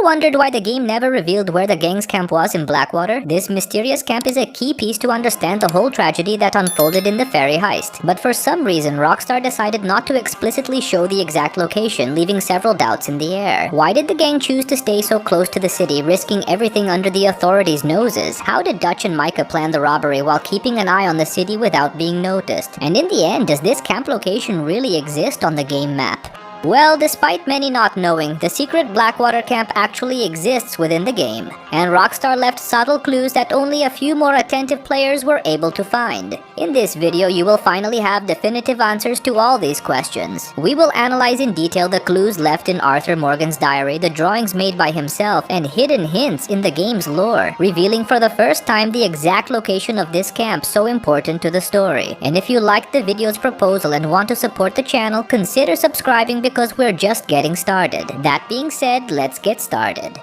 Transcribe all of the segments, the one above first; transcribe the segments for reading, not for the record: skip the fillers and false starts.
wondered why the game never revealed where the gang's camp was in Blackwater? This mysterious camp is a key piece to understand the whole tragedy that unfolded in the ferry heist. But for some reason, Rockstar decided not to explicitly show the exact location, leaving several doubts in the air. Why did the gang choose to stay so close to the city, risking everything under the authorities' noses? How did Dutch and Micah plan the robbery while keeping an eye on the city without being noticed? And in the end, does this camp location really exist on the game map? Well, despite many not knowing, the secret Blackwater camp actually exists within the game, and Rockstar left subtle clues that only a few more attentive players were able to find. In this video, you will finally have definitive answers to all these questions. We will analyze in detail the clues left in Arthur Morgan's diary, the drawings made by himself, and hidden hints in the game's lore, revealing for the first time the exact location of this camp so important to the story. And if you liked the video's proposal and want to support the channel, consider subscribing because we're just getting started. That being said, let's get started.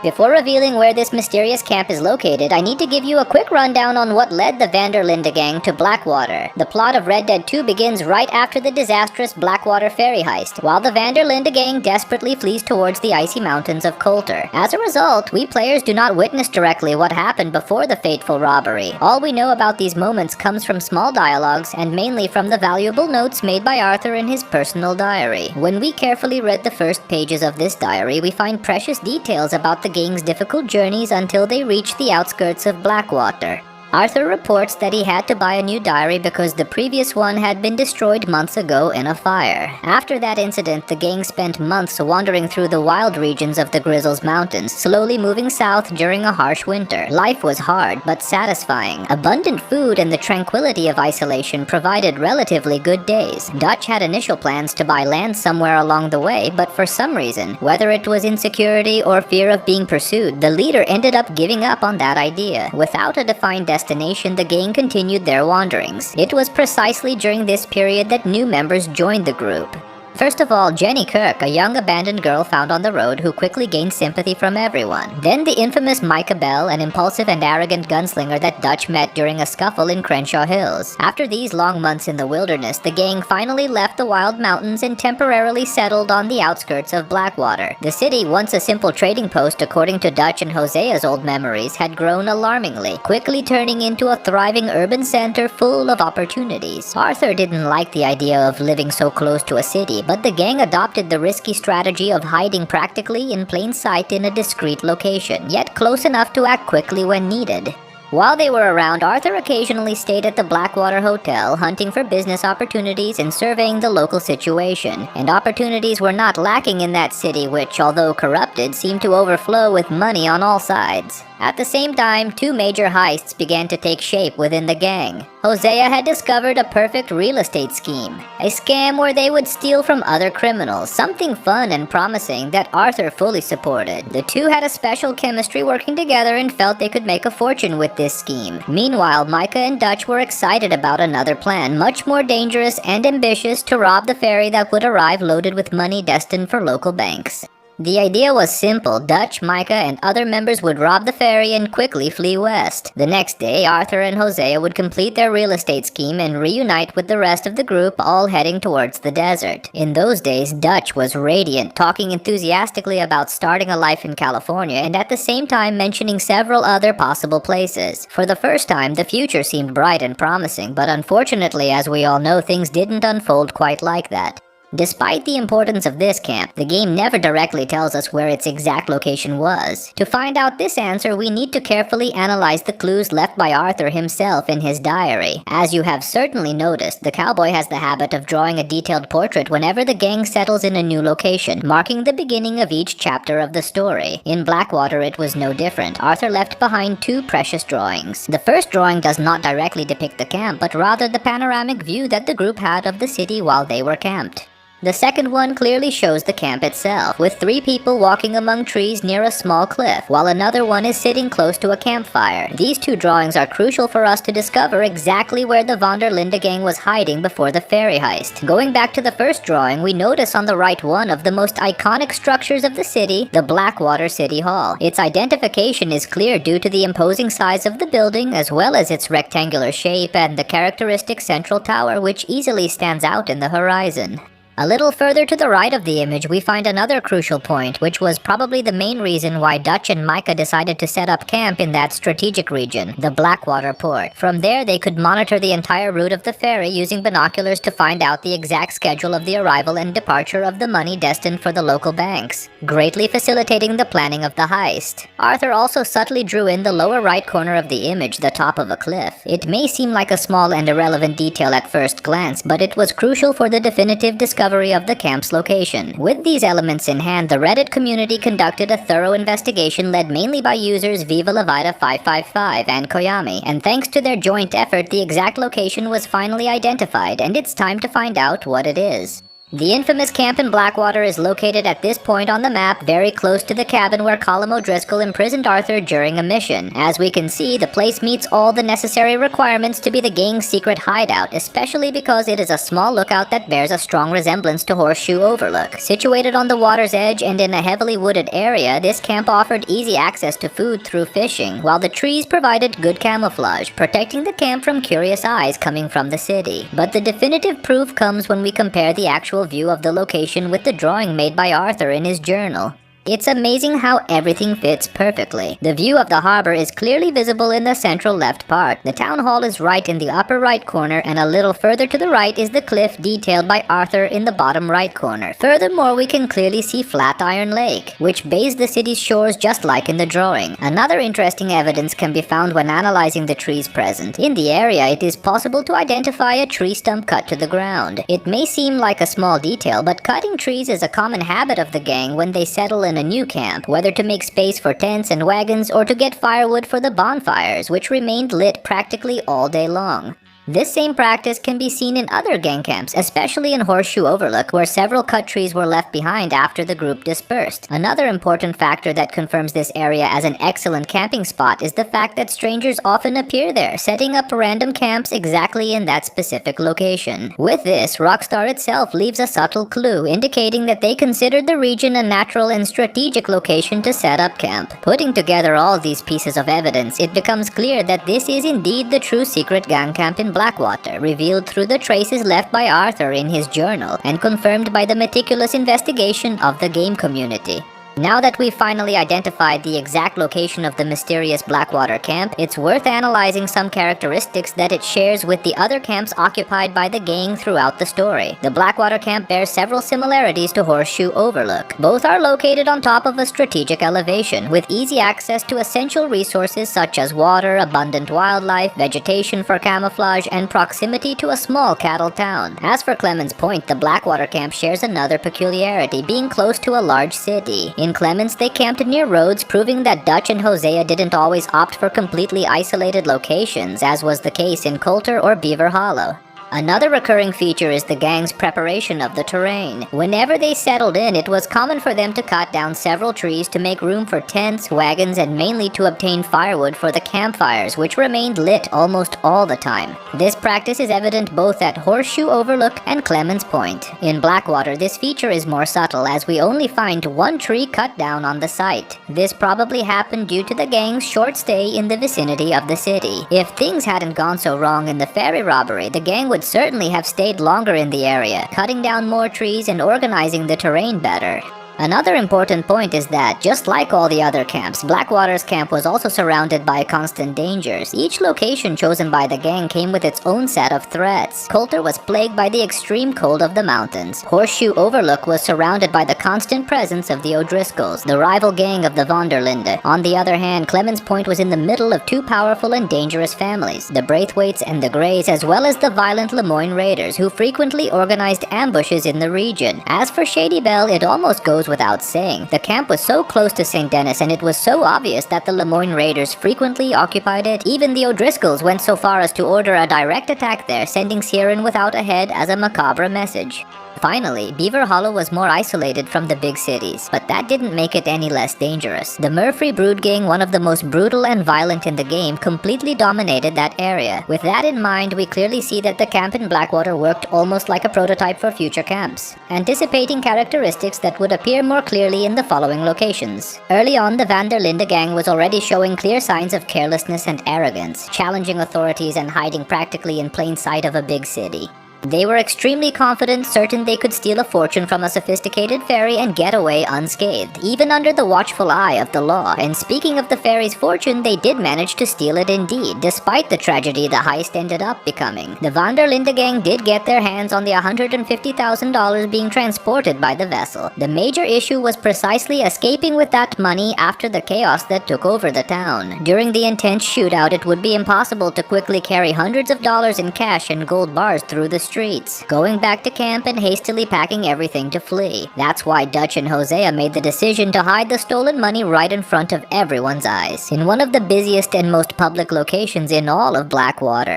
Before revealing where this mysterious camp is located, I need to give you a quick rundown on what led the van der Linde gang to Blackwater. The plot of Red Dead 2 begins right after the disastrous Blackwater ferry heist, while the van der Linde gang desperately flees towards the icy mountains of Coulter. As a result, we players do not witness directly what happened before the fateful robbery. All we know about these moments comes from small dialogues, and mainly from the valuable notes made by Arthur in his personal diary. When we carefully read the first pages of this diary, we find precious details about the gang's difficult journeys until they reach the outskirts of Blackwater. Arthur reports that he had to buy a new diary because the previous one had been destroyed months ago in a fire. After that incident, the gang spent months wandering through the wild regions of the Grizzles Mountains, slowly moving south during a harsh winter. Life was hard, but satisfying. Abundant food and the tranquility of isolation provided relatively good days. Dutch had initial plans to buy land somewhere along the way, but for some reason, whether it was insecurity or fear of being pursued, the leader ended up giving up on that idea. Without a defined destination, the gang continued their wanderings. It was precisely during this period that new members joined the group. First of all, Jenny Kirk, a young abandoned girl found on the road who quickly gained sympathy from everyone. Then the infamous Micah Bell, an impulsive and arrogant gunslinger that Dutch met during a scuffle in Crenshaw Hills. After these long months in the wilderness, the gang finally left the wild mountains and temporarily settled on the outskirts of Blackwater. The city, once a simple trading post according to Dutch and Hosea's old memories, had grown alarmingly, quickly turning into a thriving urban center full of opportunities. Arthur didn't like the idea of living so close to a city, but the gang adopted the risky strategy of hiding practically in plain sight in a discreet location, yet close enough to act quickly when needed. While they were around, Arthur occasionally stayed at the Blackwater Hotel, hunting for business opportunities and surveying the local situation. And opportunities were not lacking in that city, which, although corrupted, seemed to overflow with money on all sides. At the same time, two major heists began to take shape within the gang. Hosea had discovered a perfect real estate scheme, a scam where they would steal from other criminals, something fun and promising that Arthur fully supported. The two had a special chemistry working together and felt they could make a fortune with this scheme. Meanwhile, Micah and Dutch were excited about another plan, much more dangerous and ambitious, to rob the ferry that would arrive loaded with money destined for local banks. The idea was simple. Dutch, Micah, and other members would rob the ferry and quickly flee west. The next day, Arthur and Hosea would complete their real estate scheme and reunite with the rest of the group, all heading towards the desert. In those days, Dutch was radiant, talking enthusiastically about starting a life in California and at the same time mentioning several other possible places. For the first time, the future seemed bright and promising, but unfortunately, as we all know, things didn't unfold quite like that. Despite the importance of this camp, the game never directly tells us where its exact location was. To find out this answer, we need to carefully analyze the clues left by Arthur himself in his diary. As you have certainly noticed, the cowboy has the habit of drawing a detailed portrait whenever the gang settles in a new location, marking the beginning of each chapter of the story. In Blackwater, it was no different. Arthur left behind two precious drawings. The first drawing does not directly depict the camp, but rather the panoramic view that the group had of the city while they were camped. The second one clearly shows the camp itself, with three people walking among trees near a small cliff, while another one is sitting close to a campfire. These two drawings are crucial for us to discover exactly where the van der Linde gang was hiding before the ferry heist. Going back to the first drawing, we notice on the right one of the most iconic structures of the city, the Blackwater City Hall. Its identification is clear due to the imposing size of the building, as well as its rectangular shape and the characteristic central tower, which easily stands out in the horizon. A little further to the right of the image, we find another crucial point, which was probably the main reason why Dutch and Micah decided to set up camp in that strategic region, the Blackwater port. From there, they could monitor the entire route of the ferry using binoculars to find out the exact schedule of the arrival and departure of the money destined for the local banks, greatly facilitating the planning of the heist. Arthur also subtly drew in the lower right corner of the image, the top of a cliff. It may seem like a small and irrelevant detail at first glance, but it was crucial for the definitive discovery of the camp's location. With these elements in hand, the Reddit community conducted a thorough investigation led mainly by users Viva La Vida 555 and Koyami, and thanks to their joint effort, the exact location was finally identified, and it's time to find out what it is. The infamous camp in Blackwater is located at this point on the map, very close to the cabin where Colm O'Driscoll imprisoned Arthur during a mission. As we can see, the place meets all the necessary requirements to be the gang's secret hideout, especially because it is a small lookout that bears a strong resemblance to Horseshoe Overlook. Situated on the water's edge and in a heavily wooded area, this camp offered easy access to food through fishing, while the trees provided good camouflage, protecting the camp from curious eyes coming from the city. But the definitive proof comes when we compare the actual view of the location with the drawing made by Arthur in his journal. It's amazing how everything fits perfectly. The view of the harbor is clearly visible in the central left part. The town hall is right in the upper right corner, and a little further to the right is the cliff detailed by Arthur in the bottom right corner. Furthermore, we can clearly see Flatiron Lake, which bathes the city's shores just like in the drawing. Another interesting evidence can be found when analyzing the trees present. In the area, it is possible to identify a tree stump cut to the ground. It may seem like a small detail, but cutting trees is a common habit of the gang when they settle in a new camp, whether to make space for tents and wagons or to get firewood for the bonfires, which remained lit practically all day long. This same practice can be seen in other gang camps, especially in Horseshoe Overlook, where several cut trees were left behind after the group dispersed. Another important factor that confirms this area as an excellent camping spot is the fact that strangers often appear there, setting up random camps exactly in that specific location. With this, Rockstar itself leaves a subtle clue, indicating that they considered the region a natural and strategic location to set up camp. Putting together all these pieces of evidence, it becomes clear that this is indeed the true secret gang camp in Blackwater, revealed through the traces left by Arthur in his journal, and confirmed by the meticulous investigation of the game community. Now that we've finally identified the exact location of the mysterious Blackwater camp, it's worth analyzing some characteristics that it shares with the other camps occupied by the gang throughout the story. The Blackwater camp bears several similarities to Horseshoe Overlook. Both are located on top of a strategic elevation, with easy access to essential resources such as water, abundant wildlife, vegetation for camouflage, and proximity to a small cattle town. As for Clemens Point, the Blackwater camp shares another peculiarity, being close to a large city. In Clemens, they camped near roads, proving that Dutch and Hosea didn't always opt for completely isolated locations, as was the case in Coulter or Beaver Hollow. Another recurring feature is the gang's preparation of the terrain. Whenever they settled in, it was common for them to cut down several trees to make room for tents, wagons, and mainly to obtain firewood for the campfires, which remained lit almost all the time. This practice is evident both at Horseshoe Overlook and Clemens Point. In Blackwater, this feature is more subtle, as we only find one tree cut down on the site. This probably happened due to the gang's short stay in the vicinity of the city. If things hadn't gone so wrong in the ferry robbery, the gang would certainly have stayed longer in the area, cutting down more trees and organizing the terrain better. Another important point is that, just like all the other camps, Blackwater's camp was also surrounded by constant dangers. Each location chosen by the gang came with its own set of threats. Coulter was plagued by the extreme cold of the mountains. Horseshoe Overlook was surrounded by the constant presence of the O'Driscolls, the rival gang of the Vonderlinde. On the other hand, Clemens Point was in the middle of two powerful and dangerous families, the Braithwaites and the Greys, as well as the violent Lemoyne Raiders, who frequently organized ambushes in the region. As for Shady Belle, it almost goes without saying. The camp was so close to St. Denis, and it was so obvious that the Lemoyne Raiders frequently occupied it. Even the O'Driscolls went so far as to order a direct attack there, sending Siren without a head as a macabre message. Finally, Beaver Hollow was more isolated from the big cities, but that didn't make it any less dangerous. The Murphy Brood Gang, one of the most brutal and violent in the game, completely dominated that area. With that in mind, we clearly see that the camp in Blackwater worked almost like a prototype for future camps, anticipating characteristics that would appear more clearly in the following locations. Early on, the Van der Linde gang was already showing clear signs of carelessness and arrogance, challenging authorities and hiding practically in plain sight of a big city. They were extremely confident, certain they could steal a fortune from a sophisticated ferry and get away unscathed, even under the watchful eye of the law. And speaking of the ferry's fortune, they did manage to steal it indeed, despite the tragedy the heist ended up becoming. The Van der Linde gang did get their hands on the $150,000 being transported by the vessel. The major issue was precisely escaping with that money after the chaos that took over the town. During the intense shootout, it would be impossible to quickly carry hundreds of dollars in cash and gold bars through the streets, going back to camp and hastily packing everything to flee. That's why Dutch and Hosea made the decision to hide the stolen money right in front of everyone's eyes, in one of the busiest and most public locations in all of Blackwater.